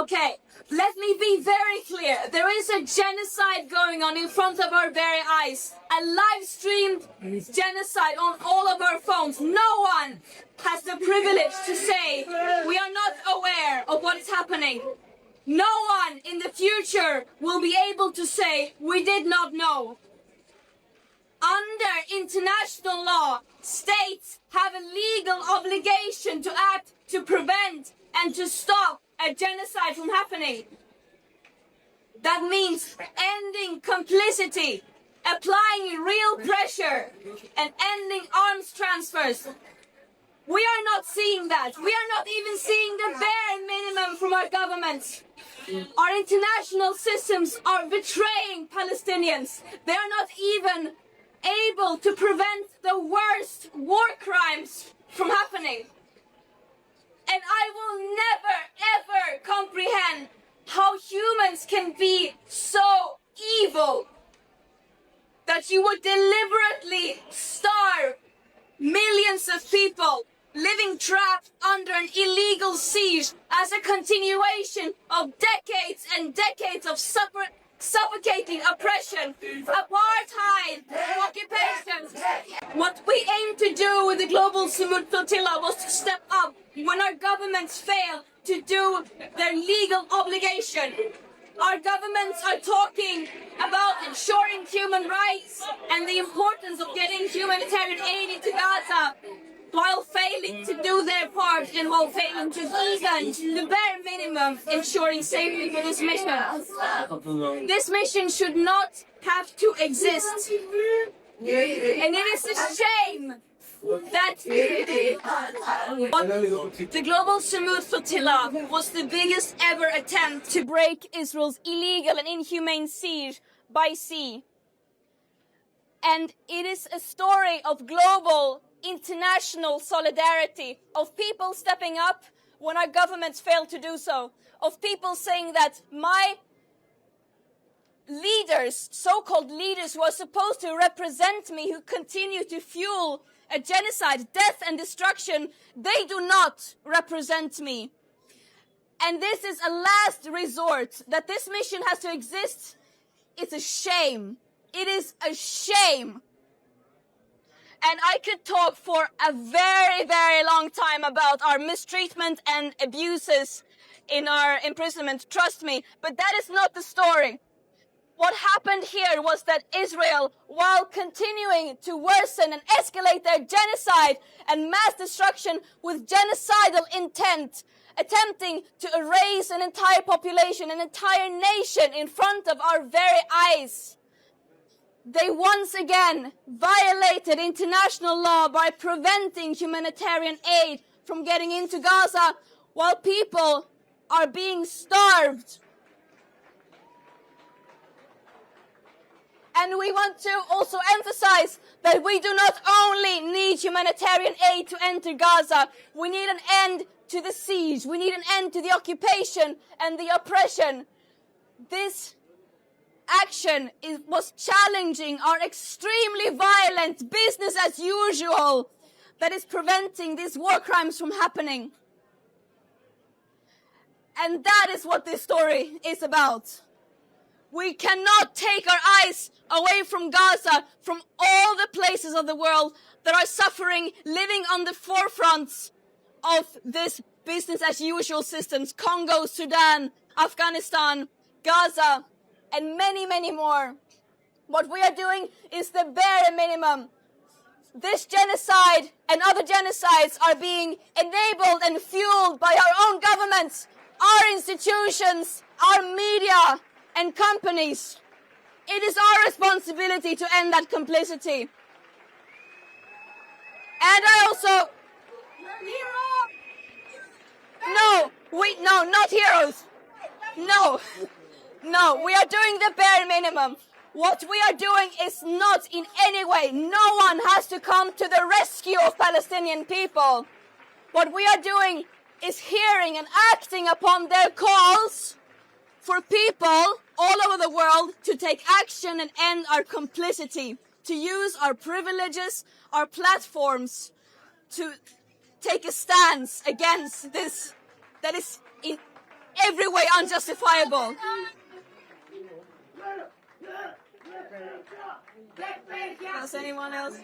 Okay, let me be very clear. There is a genocide going on in front of our very eyes. A live-streamed genocide on all of our phones. No one has the privilege to say we are not aware of what is happening. No one in the future will be able to say we did not know. Under international law, states have a legal obligation to act to prevent and to stop a genocide from happening. That means ending complicity, applying real pressure, and ending arms transfers. We are not seeing that. We are not even seeing the bare minimum from our governments. Our international systems are betraying Palestinians. They are not even able to prevent the worst war crimes from happening. And I will never, ever comprehend how humans can be so evil that you would deliberately starve millions of people living trapped under an illegal siege as a continuation of decades and decades of suffocating oppression, apartheid, occupation. What we aim to do with the Global Sumud Flotilla was to step up when our governments fail to do their legal obligation. Our governments are talking about ensuring human rights and the importance of getting humanitarian aid into Gaza, while failing to do their part and while failing to even the bare minimum ensuring safety for this mission. This mission should not have to exist. And it is a shame that the Global Sumud Flotilla was the biggest ever attempt to break Israel's illegal and inhumane siege by sea. And it is a story of global international solidarity, of people stepping up when our governments fail to do so, of people saying that my leaders, so-called leaders who are supposed to represent me, who continue to fuel a genocide, death and destruction, they do not represent me. And this is a last resort. That this mission has to exist, it's a shame. It is a shame. And I could talk for a very, very long time about our mistreatment and abuses in our imprisonment, trust me, but that is not the story. What happened here was that Israel, while continuing to worsen and escalate their genocide and mass destruction with genocidal intent, attempting to erase an entire population, an entire nation in front of our very eyes, they once again violated international law by preventing humanitarian aid from getting into Gaza while people are being starved. And we want to also emphasize that we do not only need humanitarian aid to enter Gaza, we need an end to the siege, we need an end to the occupation and the oppression. This action was challenging our extremely violent business as usual that is preventing these war crimes from happening. And that is what this story is about. We cannot take our eyes away from Gaza, from all the places of the world that are suffering, living on the forefronts of this business as usual systems. Congo, Sudan, Afghanistan, Gaza, and many, many more. What we are doing is the bare minimum. This genocide and other genocides are being enabled and fueled by our own governments, our institutions, our media, and companies. It is our responsibility to end that complicity. And I also... No, not heroes. No, we are doing the bare minimum. What we are doing is not in any way, no one has to come to the rescue of Palestinian people. What we are doing is hearing and acting upon their calls for people all over the world to take action and end our complicity, to use our privileges, our platforms, to take a stance against this that is every way unjustifiable. Does anyone else?